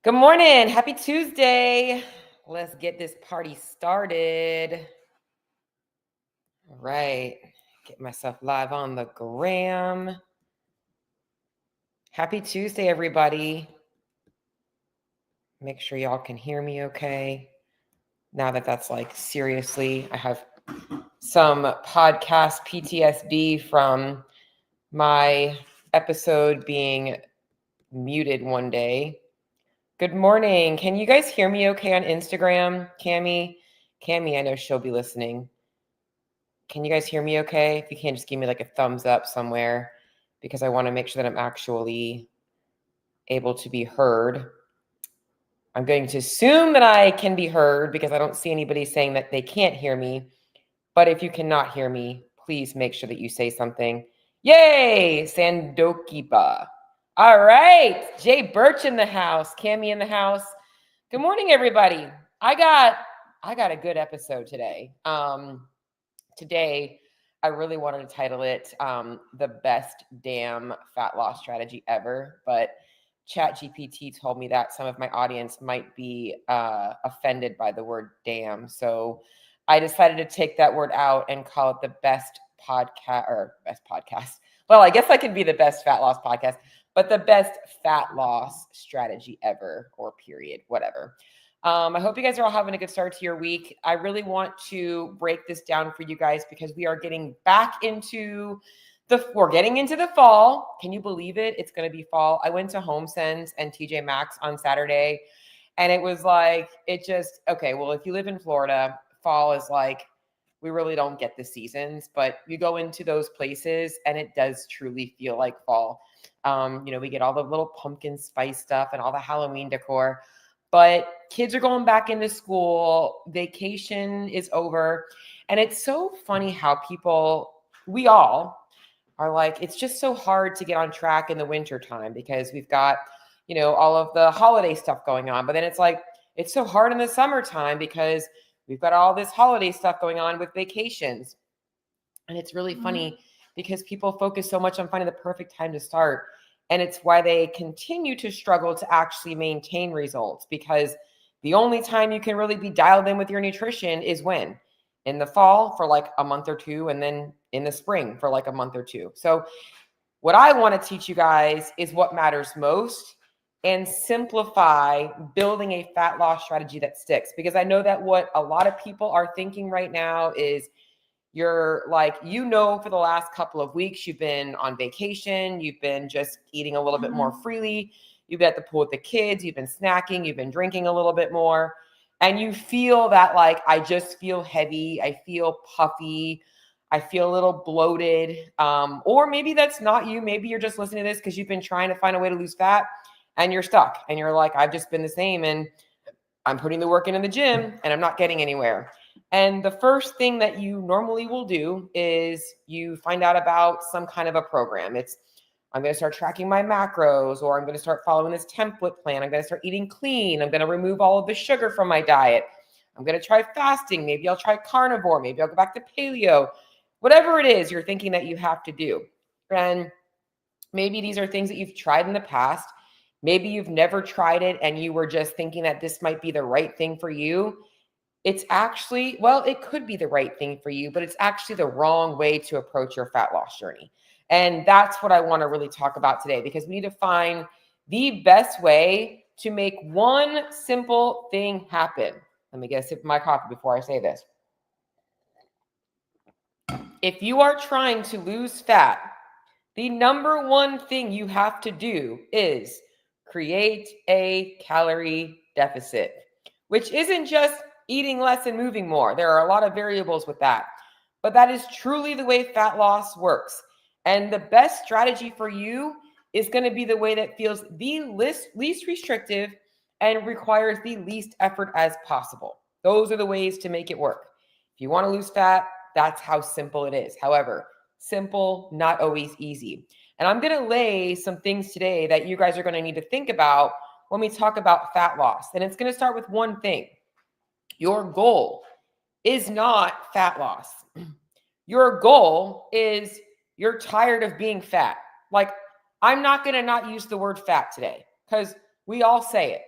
Good morning. Happy Tuesday. Let's get this party started. All right. Get myself live on the gram. Happy Tuesday, everybody. Make sure y'all can hear me okay. Now that's like seriously, I have some podcast PTSD from my episode being muted one day. Good morning. Can you guys hear me okay on Instagram? Cami, I know she'll be listening. Can you guys hear me okay? If you can, just give me like a thumbs up somewhere because I want to make sure that I'm actually able to be heard. I'm going to assume that I can be heard because I don't see anybody saying that they can't hear me. But if you cannot hear me, please make sure that you say something. Yay, Sandokipa. All right, Jay Birch in the house, Cami in the house. Good morning, everybody. I got a good episode today. Today, I really wanted to title it the best damn fat loss strategy ever, but ChatGPT told me that some of my audience might be offended by the word damn. So I decided to take that word out and call it the best podcast. Well, I guess I could be the best fat loss podcast, but the best fat loss strategy ever, or period, whatever. I hope you guys are all having a good start to your week. I really want to break this down for you guys because we are getting back into we're getting into the fall. Can you believe it? It's going to be fall. I went to HomeSense and TJ Maxx on Saturday, and it was like, okay, well, if you live in Florida, fall is like, we really don't get the seasons, but you go into those places and it does truly feel like fall. We get all the little pumpkin spice stuff and all the Halloween decor. But kids are going back into school. Vacation is over. And it's so funny how we all are like, it's just so hard to get on track in the winter time because we've got, all of the holiday stuff going on. But then it's like, it's so hard in the summertime because we've got all this holiday stuff going on with vacations. And it's really funny because people focus so much on finding the perfect time to start. And it's why they continue to struggle to actually maintain results, because the only time you can really be dialed in with your nutrition is when? In the fall for like a month or two, and then in the spring for like a month or two. So what I want to teach you guys is what matters most and simplify building a fat loss strategy that sticks. Because I know that what a lot of people are thinking right now is, you're like, for the last couple of weeks, you've been on vacation, you've been just eating a little bit more freely, you've been at the pool with the kids, you've been snacking, you've been drinking a little bit more, and you feel that like, I just feel heavy, I feel puffy, I feel a little bloated. Or maybe that's not you. Maybe you're just listening to this because you've been trying to find a way to lose fat and you're stuck and you're like, I've just been the same and I'm putting the work in the gym and I'm not getting anywhere. And the first thing that you normally will do is you find out about some kind of a program. I'm going to start tracking my macros, or I'm going to start following this template plan. I'm going to start eating clean. I'm going to remove all of the sugar from my diet. I'm going to try fasting. Maybe I'll try carnivore. Maybe I'll go back to paleo. Whatever it is you're thinking that you have to do. And maybe these are things that you've tried in the past. Maybe you've never tried it and you were just thinking that this might be the right thing for you. It's actually, it could be the right thing for you, but it's actually the wrong way to approach your fat loss journey. And that's what I want to really talk about today, because we need to find the best way to make one simple thing happen. Let me get a sip of my coffee before I say this. If you are trying to lose fat, the number one thing you have to do is create a calorie deficit, which isn't just eating less and moving more. There are a lot of variables with that, but that is truly the way fat loss works. And the best strategy for you is going to be the way that feels the least restrictive and requires the least effort as possible. Those are the ways to make it work. If you want to lose fat, that's how simple it is. However, simple, not always easy. And I'm going to lay some things today that you guys are going to need to think about when we talk about fat loss. And it's going to start with one thing. Your goal is not fat loss. Your goal is you're tired of being fat. Like, I'm not going to not use the word fat today because we all say it.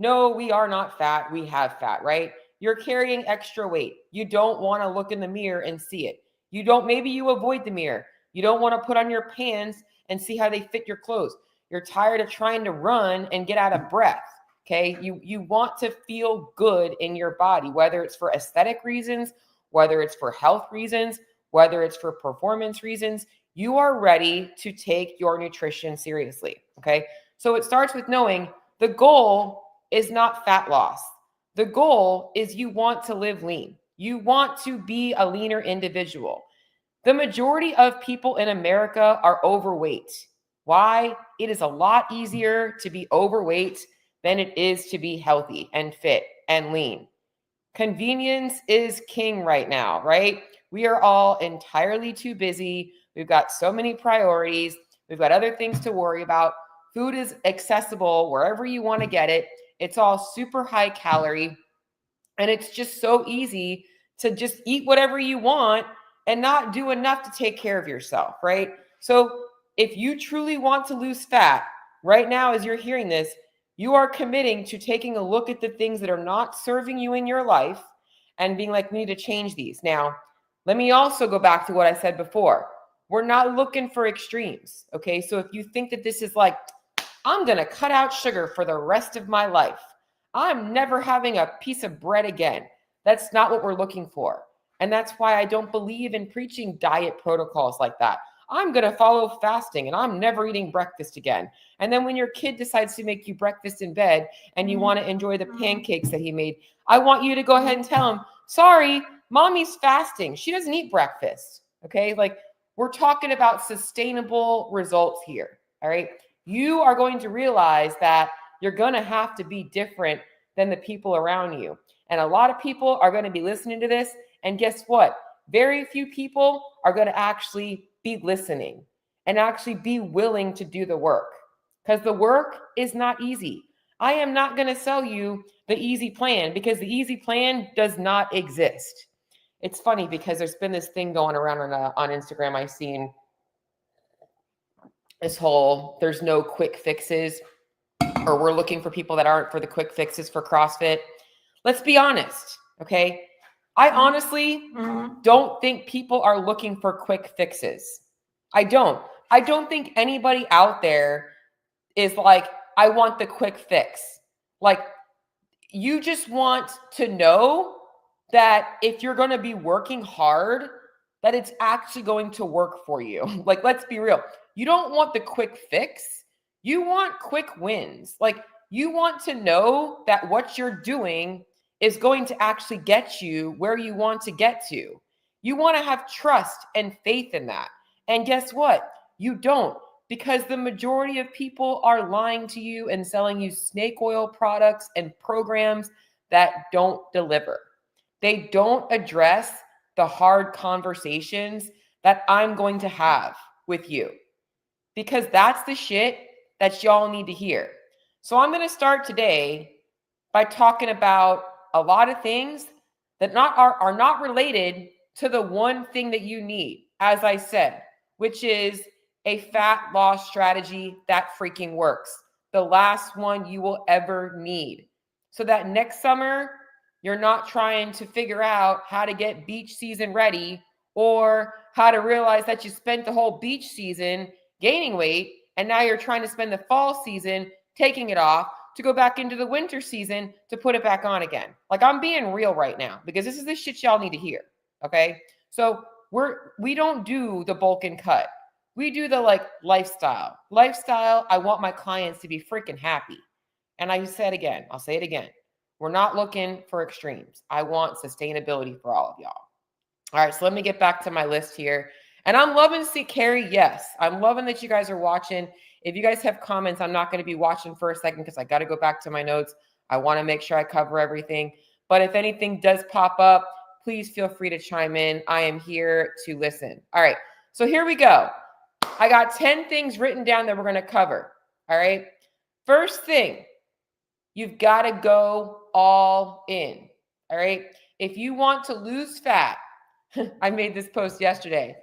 No, we are not fat. We have fat, right? You're carrying extra weight. You don't want to look in the mirror and see it. Maybe you avoid the mirror. You don't want to put on your pants and see how they fit your clothes. You're tired of trying to run and get out of breath. Okay. You want to feel good in your body, whether it's for aesthetic reasons, whether it's for health reasons, whether it's for performance reasons. You are ready to take your nutrition seriously. Okay. So it starts with knowing the goal is not fat loss. The goal is you want to live lean. You want to be a leaner individual. The majority of people in America are overweight. Why? It is a lot easier to be overweight than it is to be healthy and fit and lean. Convenience is king right now, right? We are all entirely too busy. We've got so many priorities. We've got other things to worry about. Food is accessible wherever you want to get it. It's all super high calorie. And it's just so easy to just eat whatever you want and not do enough to take care of yourself, right? So if you truly want to lose fat right now, as you're hearing this, you are committing to taking a look at the things that are not serving you in your life and being like, we need to change these. Now, let me also go back to what I said before. We're not looking for extremes, okay? So if you think that this is like, I'm going to cut out sugar for the rest of my life, I'm never having a piece of bread again. That's not what we're looking for. And that's why I don't believe in preaching diet protocols like that. I'm going to follow fasting and I'm never eating breakfast again. And then when your kid decides to make you breakfast in bed and you want to enjoy the pancakes that he made, I want you to go ahead and tell him, sorry, mommy's fasting. She doesn't eat breakfast. Okay. Like, we're talking about sustainable results here. All right. You are going to realize that you're going to have to be different than the people around you. And a lot of people are going to be listening to this. And guess what? Very few people are going to actually be listening and actually be willing to do the work, because the work is not easy. I am not going to sell you the easy plan, because the easy plan does not exist. It's funny because there's been this thing going around on Instagram. I've seen this whole, there's no quick fixes, or we're looking for people that aren't for the quick fixes for CrossFit. Let's be honest, okay? I honestly don't think people are looking for quick fixes. I don't think anybody out there is like, I want the quick fix. Like, you just want to know that if you're going to be working hard, that it's actually going to work for you. Like, let's be real. You don't want the quick fix. You want quick wins. Like, you want to know that what you're doing is going to actually get you where you want to get to. You want to have trust and faith in that. And guess what? You don't, because the majority of people are lying to you and selling you snake oil products and programs that don't deliver. They don't address the hard conversations that I'm going to have with you, because that's the shit that y'all need to hear. So I'm going to start today by talking about a lot of things that are not related to the one thing that you need, as I said, which is a fat loss strategy that freaking works. The last one you will ever need. So that next summer, you're not trying to figure out how to get beach season ready, or how to realize that you spent the whole beach season gaining weight, and now you're trying to spend the fall season taking it off to go back into the winter season to put it back on again. Like, I'm being real right now, because this is the shit y'all need to hear. Okay. So we don't do the bulk and cut. We do the lifestyle. I want my clients to be freaking happy. And I'll say it again. We're not looking for extremes. I want sustainability for all of y'all. All right. So let me get back to my list here. And I'm loving to see Carrie. Yes. I'm loving that you guys are watching. If you guys have comments, I'm not going to be watching for a second because I got to go back to my notes. I want to make sure I cover everything. But if anything does pop up, please feel free to chime in. I am here to listen. All right. So here we go. I got 10 things written down that we're going to cover. All right. First thing, you've got to go all in. All right. If you want to lose fat, I made this post yesterday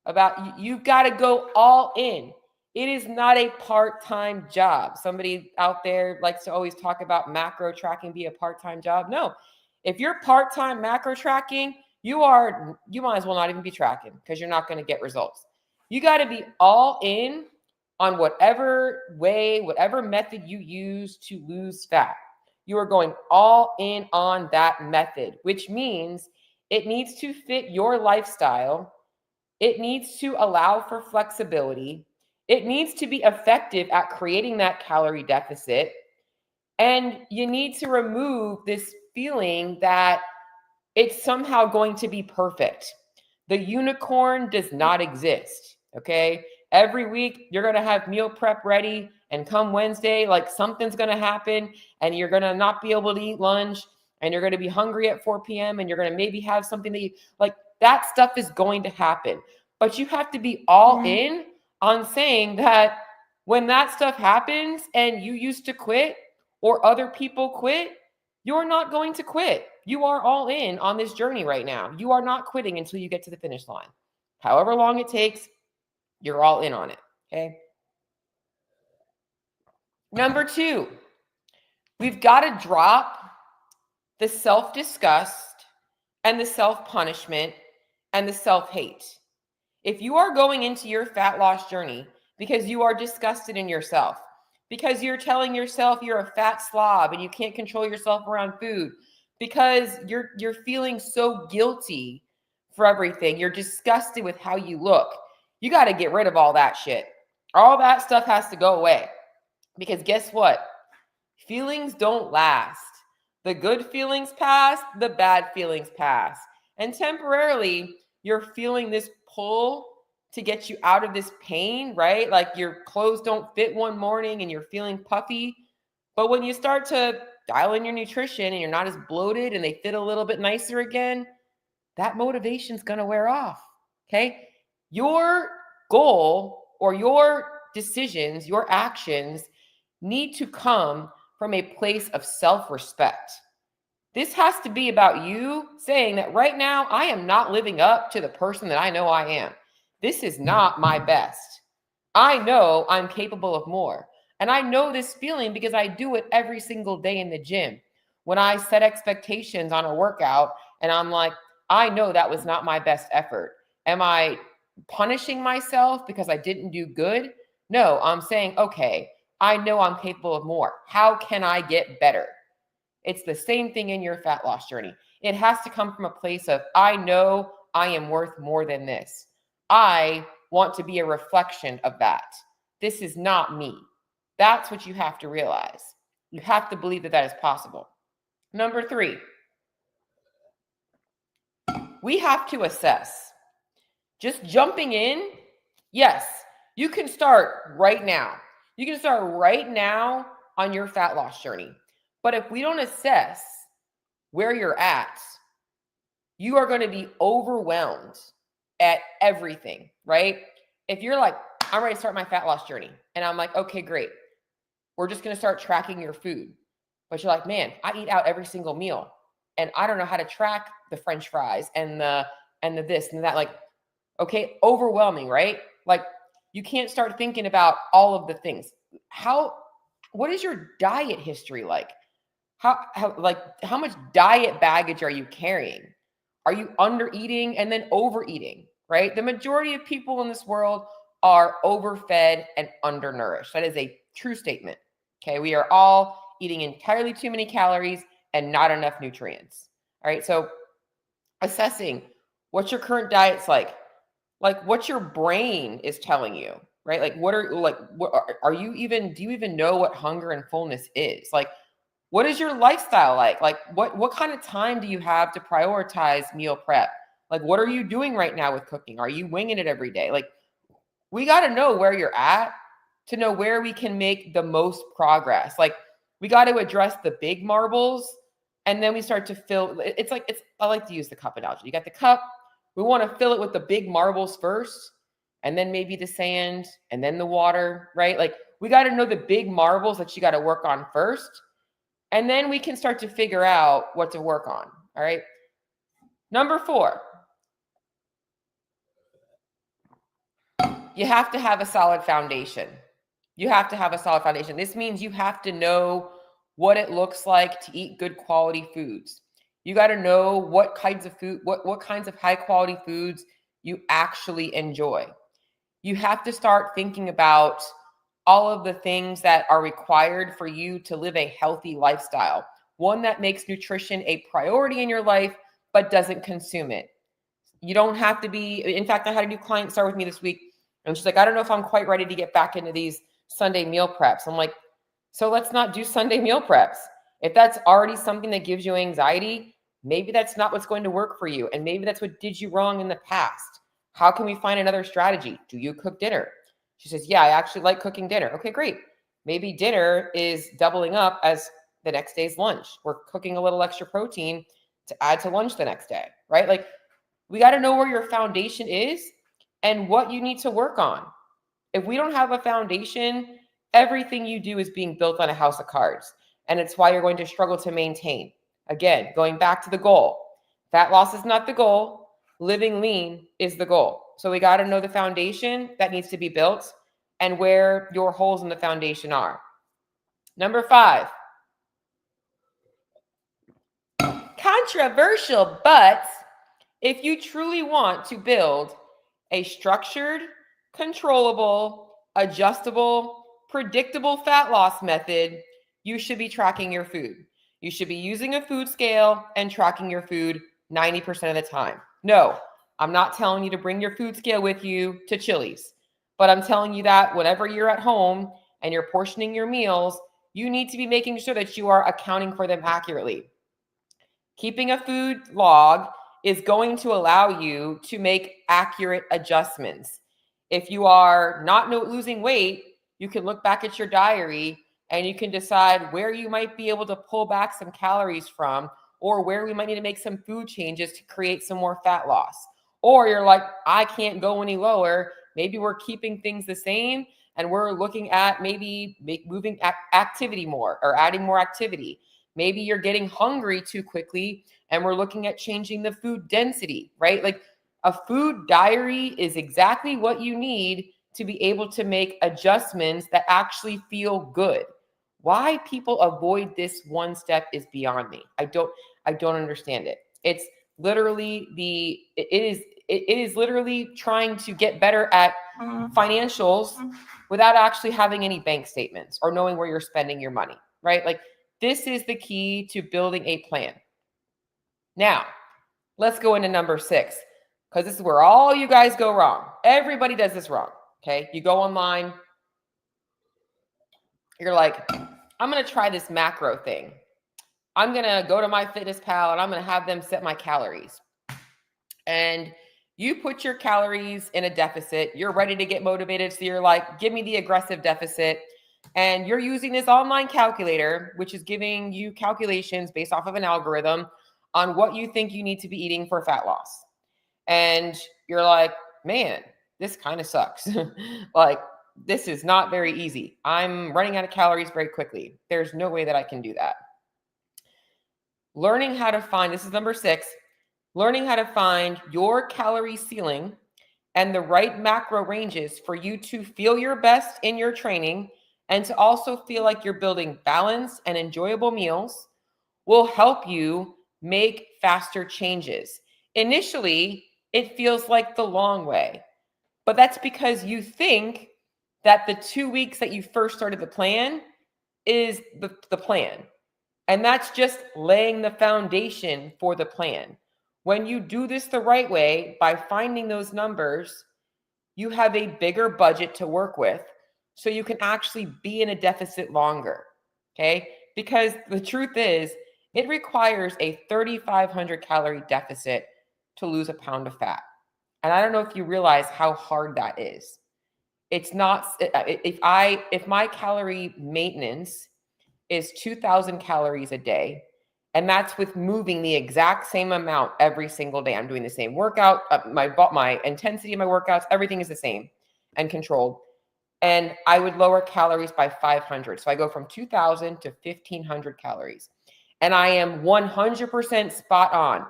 about you've got to go all in. It is not a part-time job. Somebody out there likes to always talk about macro tracking be a part-time job. No, if you're part-time macro tracking, you might as well not even be tracking because you're not going to get results. You got to be all in on whatever way, whatever method you use to lose fat. You are going all in on that method, which means it needs to fit your lifestyle. It needs to allow for flexibility. It needs to be effective at creating that calorie deficit. And you need to remove this feeling that it's somehow going to be perfect. The unicorn does not exist. Okay. Every week you're going to have meal prep ready. And come Wednesday, like something's going to happen and you're going to not be able to eat lunch and you're going to be hungry at 4 p.m. and you're going to maybe have something to eat. Like that stuff is going to happen. But you have to be all in on saying that when that stuff happens and you used to quit or other people quit, you're not going to quit. You are all in on this journey right now. You are not quitting until you get to the finish line. However long it takes, you're all in on it. Okay. Number 2, we've got to drop the self-disgust and the self-punishment and the self-hate. If you are going into your fat loss journey because you are disgusted in yourself, because you're telling yourself you're a fat slob and you can't control yourself around food, because you're feeling so guilty for everything, you're disgusted with how you look, you got to get rid of all that shit. All that stuff has to go away. Because guess what? Feelings don't last. The good feelings pass, the bad feelings pass. And temporarily, you're feeling this pull to get you out of this pain, right? Like your clothes don't fit one morning and you're feeling puffy. But when you start to dial in your nutrition and you're not as bloated and they fit a little bit nicer again, that motivation's going to wear off. Okay. Your goal or your decisions, your actions need to come from a place of self-respect. This has to be about you saying that right now, I am not living up to the person that I know I am. This is not my best. I know I'm capable of more. And I know this feeling because I do it every single day in the gym. When I set expectations on a workout and I'm like, I know that was not my best effort. Am I punishing myself because I didn't do good? No, I'm saying, okay, I know I'm capable of more. How can I get better? It's the same thing in your fat loss journey. It has to come from a place of, I know I am worth more than this. I want to be a reflection of that. This is not me. That's what you have to realize. You have to believe that that is possible. Number 3, we have to assess. Just jumping in, yes, you can start right now. You can start right now on your fat loss journey. But if we don't assess where you're at, you are going to be overwhelmed at everything, right? If you're like, I'm ready to start my fat loss journey. And I'm like, okay, great. We're just going to start tracking your food. But you're like, man, I eat out every single meal. And I don't know how to track the French fries and the this and that. Like, okay, overwhelming, right? Like you can't start thinking about all of the things. What is your diet history like? How much diet baggage are you carrying? Are you under eating and then overeating, right? The majority of people in this world are overfed and undernourished. That is a true statement. Okay. We are all eating entirely too many calories and not enough nutrients. All right. So assessing what your current diet's like what your brain is telling you, right? Like what are you even, do you even know what hunger and fullness is? Like, what is your lifestyle like? Like what kind of time do you have to prioritize meal prep? Like, what are you doing right now with cooking? Are you winging it every day? Like, we got to know where you're at to know where we can make the most progress. Like, we got to address the big marbles and then we start to fill. I like to use the cup analogy. You got the cup. We want to fill it with the big marbles first, and then maybe the sand, and then the water, right? Like, we got to know the big marbles that you got to work on first. And then we can start to figure out what to work on. All right. Number 4. you have to have a solid foundation. You have to have a solid foundation. This means you have to know what it looks like to eat good quality foods. You got to know what kinds of food, what kinds of high quality foods you actually enjoy. You have to start thinking about all of the things that are required for you to live a healthy lifestyle, one that makes nutrition a priority in your life, but doesn't consume it. You don't have to be, in fact, I had a new client start with me this week, and she's like, I don't know if I'm quite ready to get back into these Sunday meal preps. I'm like, so let's not do Sunday meal preps. If that's already something that gives you anxiety, maybe that's not what's going to work for you. And maybe that's what did you wrong in the past. How can we find another strategy? Do you cook dinner? She says, yeah, I actually like cooking dinner. Okay, great. Maybe dinner is doubling up as the next day's lunch. We're cooking a little extra protein to add to lunch the next day, right? Like, we got to know where your foundation is and what you need to work on. If we don't have a foundation, everything you do is being built on a house of cards. And it's why you're going to struggle to maintain. Again, going back to the goal. Fat loss is not the goal. Living lean is the goal. So we got to know the foundation that needs to be built and where your holes in the foundation are. Number 5. Controversial, but if you truly want to build a structured, controllable, adjustable, predictable fat loss method, you should be tracking your food. You should be using a food scale and tracking your food 90% of the time. No, I'm not telling you to bring your food scale with you to Chili's, but I'm telling you that whenever you're at home and you're portioning your meals, you need to be making sure that you are accounting for them accurately. Keeping a food log is going to allow you to make accurate adjustments. If you are not losing weight, you can look back at your diary and you can decide where you might be able to pull back some calories from, or where we might need to make some food changes to create some more fat loss. Or you're like, I can't go any lower. Maybe we're keeping things the same and we're looking at maybe moving activity more or adding more activity. Maybe you're getting hungry too quickly and we're looking at changing the food density, right? Like, a food diary is exactly what you need to be able to make adjustments that actually feel good. Why people avoid this one step is beyond me. I don't understand it. It's literally it is literally trying to get better at financials without actually having any bank statements or knowing where you're spending your money, right? Like, this is the key to building a plan. Now, let's go into number 6, because this is where all you guys go wrong. Everybody does this wrong, okay? You go online, you're like, I'm going to try this macro thing. I'm going to go to MyFitnessPal and I'm going to have them set my calories. And you put your calories in a deficit. You're ready to get motivated. So you're like, give me the aggressive deficit. And you're using this online calculator, which is giving you calculations based off of an algorithm on what you think you need to be eating for fat loss. And you're like, man, this kind of sucks. Like, this is not very easy. I'm running out of calories very quickly. There's no way that I can do that. Learning how to find, this is number 6, learning how to find your calorie ceiling and the right macro ranges for you to feel your best in your training and to also feel like you're building balanced and enjoyable meals will help you make faster changes. Initially, it feels like the long way, but that's because you think that the 2 weeks that you first started the plan is the plan. And that's just laying the foundation for the plan. When you do this the right way, by finding those numbers, you have a bigger budget to work with, so you can actually be in a deficit longer, okay? Because the truth is, it requires a 3,500 calorie deficit to lose a pound of fat. And I don't know if you realize how hard that is. It's not, if my calorie maintenance is 2,000 calories a day, and that's with moving the exact same amount every single day. I'm doing the same workout, my intensity of my workouts, everything is the same and controlled. And I would lower calories by 500. So I go from 2,000 to 1,500 calories. And I am 100% spot on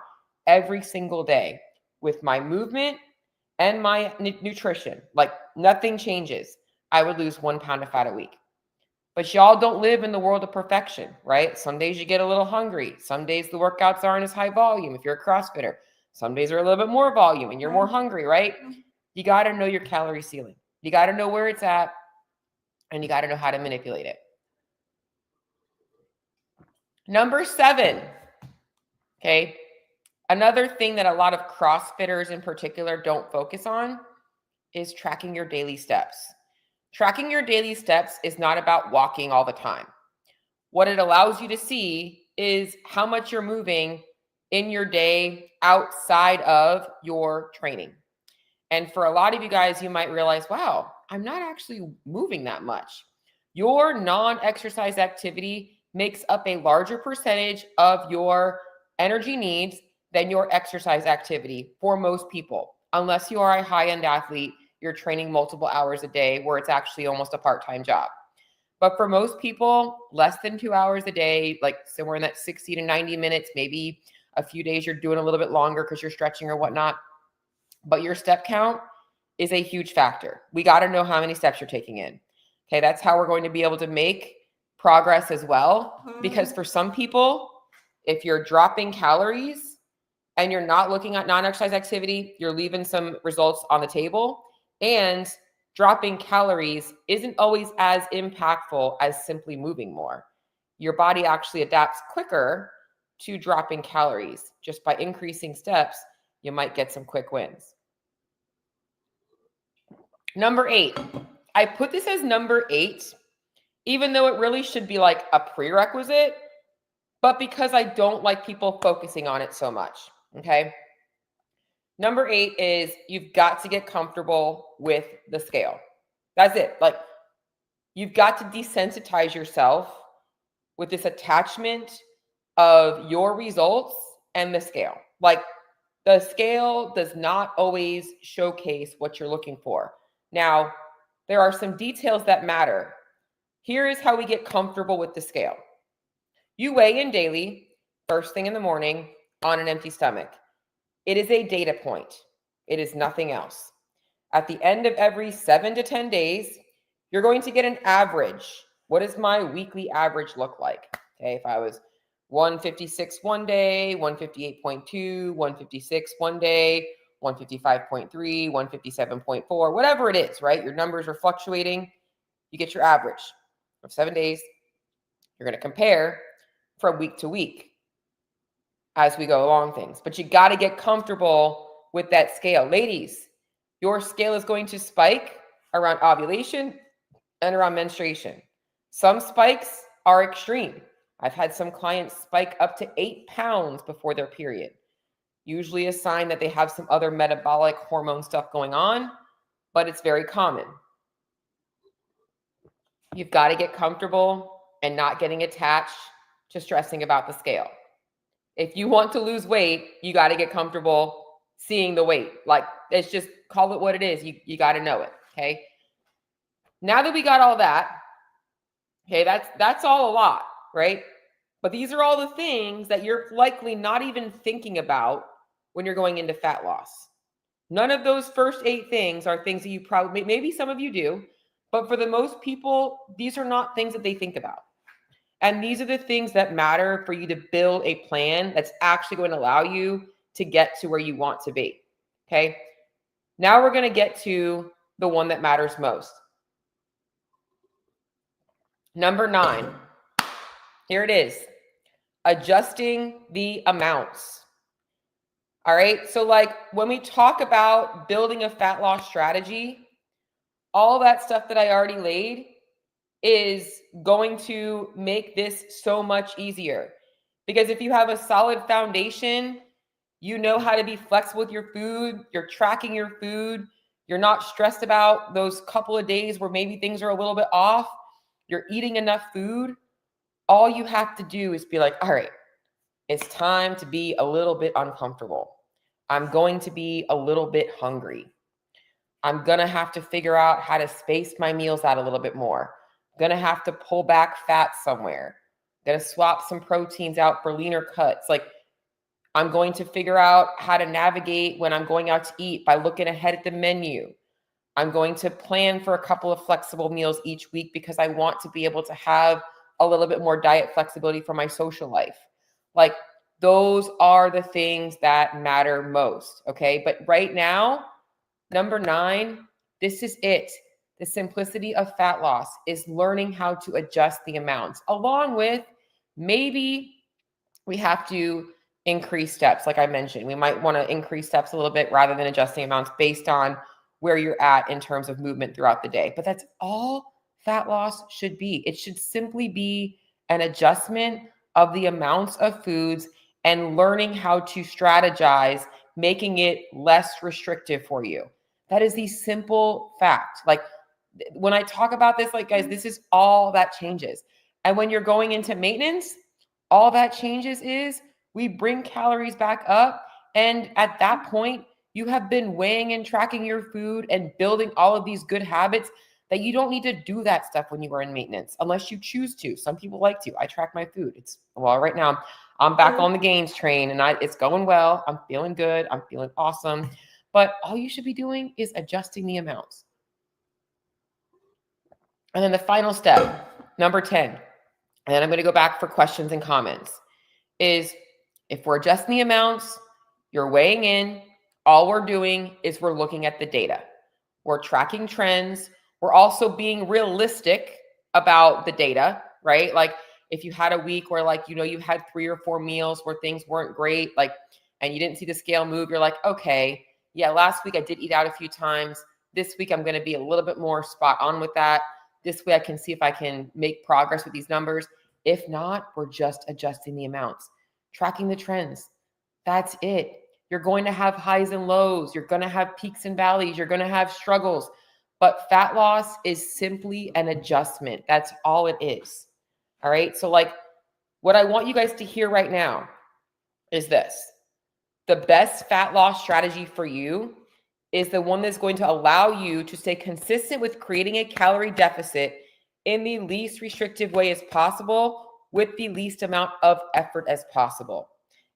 every single day with my movement and my nutrition. Like, nothing changes, I would lose 1 pound of fat a week. But y'all don't live in the world of perfection, right? Some days you get a little hungry. Some days the workouts aren't as high volume if you're a CrossFitter. Some days are a little bit more volume and you're more hungry, right? You got to know your calorie ceiling. You got to know where it's at, and you got to know how to manipulate it. Number 7, okay? Another thing that a lot of CrossFitters in particular don't focus on is tracking your daily steps. Tracking your daily steps is not about walking all the time. What it allows you to see is how much you're moving in your day outside of your training. And for a lot of you guys, you might realize, wow, I'm not actually moving that much. Your non-exercise activity makes up a larger percentage of your energy needs than your exercise activity for most people, unless you are a high-end athlete. You're training multiple hours a day where it's actually almost a part-time job. But for most people, less than 2 hours a day, like somewhere in that 60 to 90 minutes, maybe a few days you're doing a little bit longer because you're stretching or whatnot. But your step count is a huge factor. We got to know how many steps you're taking in. Okay, that's how we're going to be able to make progress as well. Because for some people, if you're dropping calories and you're not looking at non-exercise activity, you're leaving some results on the table. And dropping calories isn't always as impactful as simply moving more. Your body actually adapts quicker to dropping calories. Just by increasing steps, you might get some quick wins. Number 8, I put this as number 8, even though it really should be like a prerequisite, but because I don't like people focusing on it so much, okay? Number 8 is you've got to get comfortable with the scale. That's it. Like, you've got to desensitize yourself with this attachment of your results and the scale. Like, the scale does not always showcase what you're looking for. Now, there are some details that matter. Here is how we get comfortable with the scale. You weigh in daily, first thing in the morning, on an empty stomach. It is a data point. It is nothing else. At the end of every 7 to 10 days, you're going to get an average. What does my weekly average look like? Okay, if I was 156 one day, 158.2, 156 one day, 155.3, 157.4, whatever it is, right? Your numbers are fluctuating. You get your average of 7 days. You're going to compare from week to week as we go along things. But you got to get comfortable with that scale. Ladies, your scale is going to spike around ovulation and around menstruation. Some spikes are extreme. I've had some clients spike up to 8 pounds before their period. Usually a sign that they have some other metabolic hormone stuff going on, but it's very common. You've got to get comfortable and not getting attached to stressing about the scale. If you want to lose weight, you got to get comfortable seeing the weight. Like, it's just, call it what it is. You got to know it, okay? Now that we got all that, okay, that's all a lot, right? But these are all the things that you're likely not even thinking about when you're going into fat loss. None of those first 8 things are things that you probably, maybe some of you do, but for the most people, these are not things that they think about. And these are the things that matter for you to build a plan that's actually going to allow you to get to where you want to be. Okay. Now we're going to get to the one that matters most. Number 9. Here it is. Adjusting the amounts. All right. So like when we talk about building a fat loss strategy, all that stuff that I already laid is going to make this so much easier. Because if you have a solid foundation, you know how to be flexible with your food, you're tracking your food, you're not stressed about those couple of days where maybe things are a little bit off, you're eating enough food. All you have to do is be like, all right, it's time to be a little bit uncomfortable. I'm going to be a little bit hungry. I'm going to have to figure out how to space my meals out a little bit more. Going to have to pull back fat somewhere. Going to swap some proteins out for leaner cuts. Like, I'm going to figure out how to navigate when I'm going out to eat by looking ahead at the menu. I'm going to plan for a couple of flexible meals each week because I want to be able to have a little bit more diet flexibility for my social life. Like, those are the things that matter most. Okay. But right now, number 9, this is it. The simplicity of fat loss is learning how to adjust the amounts, along with maybe we have to increase steps. Like I mentioned, we might want to increase steps a little bit rather than adjusting amounts based on where you're at in terms of movement throughout the day. But that's all fat loss should be. It should simply be an adjustment of the amounts of foods and learning how to strategize, making it less restrictive for you. That is the simple fact. Like, when I talk about this, like, guys, this is all that changes. And when you're going into maintenance, all that changes is we bring calories back up. And at that point, you have been weighing and tracking your food and building all of these good habits that you don't need to do that stuff when you are in maintenance, unless you choose to. Some people like to. I track my food. It's, well, right now I'm back on the gains train and it's going well. I'm feeling good. I'm feeling awesome. But all you should be doing is adjusting the amounts. And then the final step, number 10, and then I'm going to go back for questions and comments, is if we're adjusting the amounts, you're weighing in, all we're doing is we're looking at the data. We're tracking trends. We're also being realistic about the data, right? Like, if you had a week where, like, you had 3 or 4 meals where things weren't great, like, and you didn't see the scale move, you're like, okay, yeah, last week I did eat out a few times. This week I'm going to be a little bit more spot on with that. This way I can see if I can make progress with these numbers. If not, we're just adjusting the amounts, tracking the trends. That's it. You're going to have highs and lows. You're going to have peaks and valleys. You're going to have struggles. But fat loss is simply an adjustment. That's all it is. All right. So, like, what I want you guys to hear right now is this. The best fat loss strategy for you is the one that's going to allow you to stay consistent with creating a calorie deficit in the least restrictive way as possible with the least amount of effort as possible.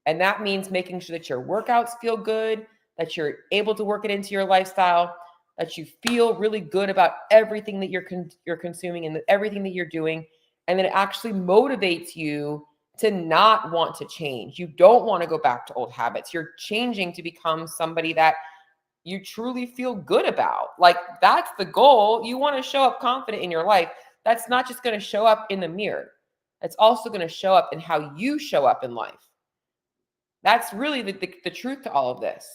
And that means making sure that your workouts feel good, that you're able to work it into your lifestyle, that you feel really good about everything that you're consuming and everything that you're doing, and that it actually motivates you to not want to change. You don't want to go back to old habits. You're changing to become somebody that you truly feel good about. Like, that's the goal. You want to show up confident in your life. That's not just going to show up in the mirror. It's also going to show up in how you show up in life. That's really the truth to all of this.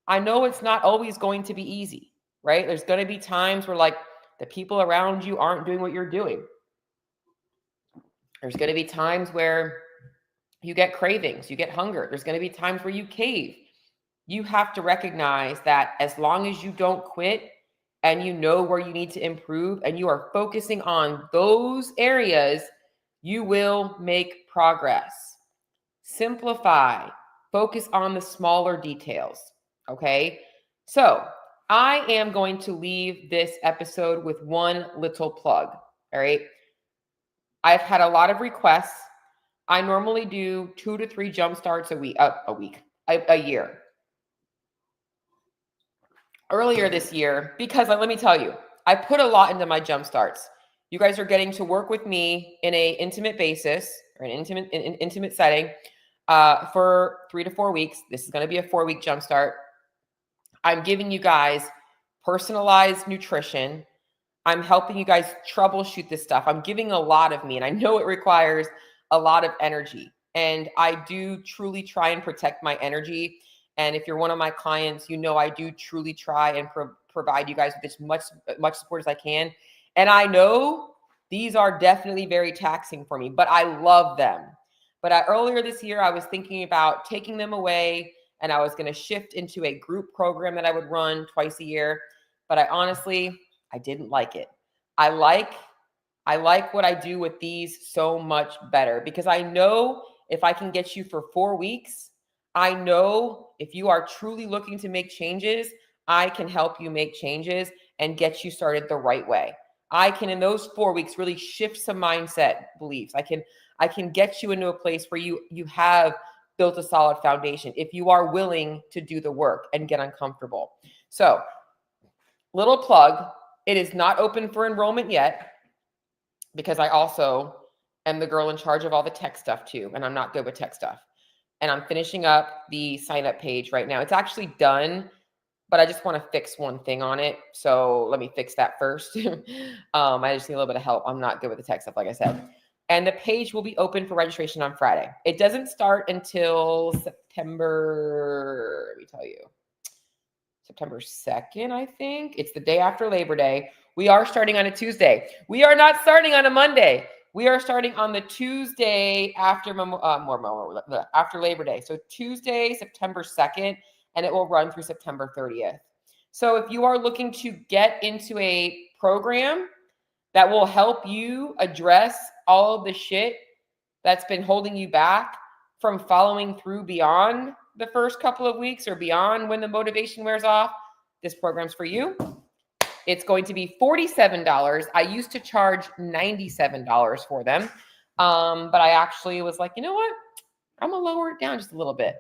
I know it's not always going to be easy, right? There's going to be times where, like, the people around you aren't doing what you're doing. There's going to be times where you get cravings, you get hunger. There's going to be times where you cave. You have to recognize that as long as you don't quit and you know where you need to improve and you are focusing on those areas, you will make progress. Simplify. Focus on the smaller details. Okay? So I am going to leave this episode with one little plug. All right? I've had a lot of requests. I normally do 2 to 3 jump starts a year. Earlier this year, because let me tell you, I put a lot into my jump starts. You guys are getting to work with me in an intimate basis or an intimate setting for 3 to 4 weeks. This is going to be a 4-week jump start. I'm giving you guys personalized nutrition. I'm helping you guys troubleshoot this stuff. I'm giving a lot of me, and I know it requires a lot of energy. And I do truly try and protect my energy. And if you're one of my clients, you know I do truly try and provide you guys with as much support as I can. And I know these are definitely very taxing for me, but I love them. But earlier this year, I was thinking about taking them away, and I was going to shift into a group program that I would run twice a year. But I didn't like it. I like what I do with these so much better, because I know if I can get you for 4 weeks, I know if you are truly looking to make changes, I can help you make changes and get you started the right way. I can, in those 4 weeks, really shift some mindset beliefs. I can get you into a place where you have built a solid foundation if you are willing to do the work and get uncomfortable. So little plug, it is not open for enrollment yet because I also am the girl in charge of all the tech stuff too, and I'm not good with tech stuff. And I'm finishing up the sign up page right now. It's actually done, but I just want to fix one thing on it. So let me fix that first. I just need a little bit of help. I'm not good with the tech stuff, like I said. And the page will be open for registration on Friday. It doesn't start until September, let me tell you, September 2nd, I think. It's the day after Labor Day. We are starting on a Tuesday. We are not starting on a Monday. We are starting on the Tuesday after after Labor Day. So Tuesday, September 2nd, and it will run through September 30th. So if you are looking to get into a program that will help you address all of the shit that's been holding you back from following through beyond the first couple of weeks or beyond when the motivation wears off, this program's for you. It's going to be $47. I used to charge $97 for them. But I actually was like, you know what? I'm going to lower it down just a little bit.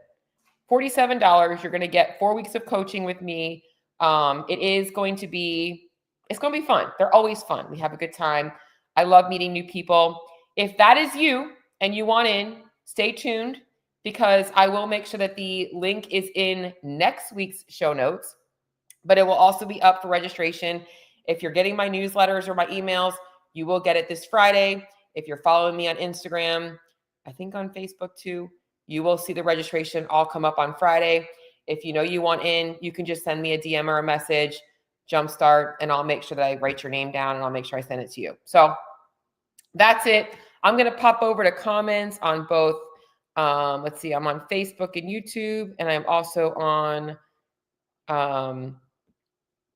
$47. You're going to get 4 weeks of coaching with me. It's going to be fun. They're always fun. We have a good time. I love meeting new people. If that is you and you want in, stay tuned because I will make sure that the link is in next week's show notes, but it will also be up for registration. If you're getting my newsletters or my emails, you will get it this Friday. If you're following me on Instagram, I think on Facebook too, you will see the registration all come up on Friday. If you know you want in, you can just send me a DM or a message, Jumpstart, and I'll make sure that I write your name down and I'll make sure I send it to you. So that's it. I'm going to pop over to comments on both. Let's see, I'm on Facebook and YouTube, and I'm also on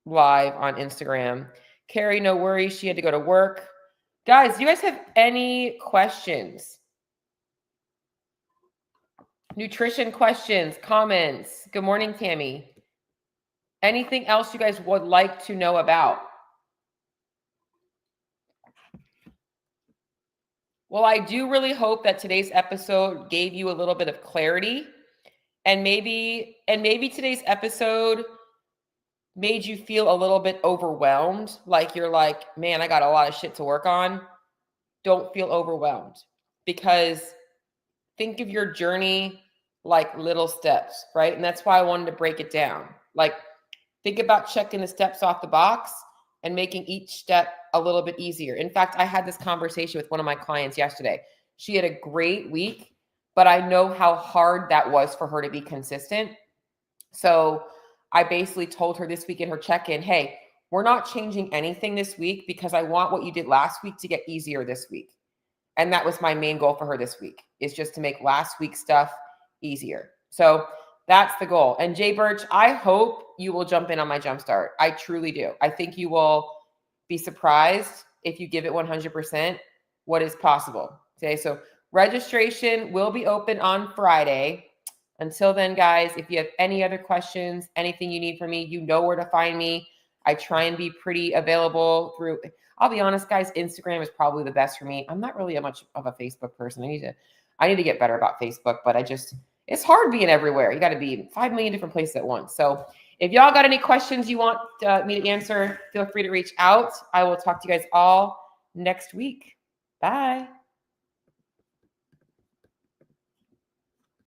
live on Instagram. Carrie, no worries. She had to go to work. Guys, do you guys have any questions? Nutrition questions, comments. Good morning, Tammy. Anything else you guys would like to know about? Well, I do really hope that today's episode gave you a little bit of clarity, and maybe today's episode made you feel a little bit overwhelmed. Like you're like, man, I got a lot of shit to work on. Don't feel overwhelmed, because think of your journey like little steps, right? And that's why I wanted to break it down. Like, think about checking the steps off the box and making each step a little bit easier. In fact, I had this conversation with one of my clients yesterday. She had a great week, but I know how hard that was for her to be consistent. So I basically told her this week in her check-in, hey, we're not changing anything this week because I want what you did last week to get easier this week. And that was my main goal for her this week, is just to make last week's stuff easier. So that's the goal. And Jay Birch, I hope you will jump in on my Jumpstart. I truly do. I think you will be surprised if you give it 100% what is possible. Okay, so registration will be open on Friday. Until then, guys, if you have any other questions, anything you need from me, you know where to find me. I try and be pretty available through, I'll be honest, guys, Instagram is probably the best for me. I'm not really much of a Facebook person. I need to get better about Facebook, but it's hard being everywhere. You got to be in 5 million different places at once. So if y'all got any questions you want me to answer, feel free to reach out. I will talk to you guys all next week. Bye.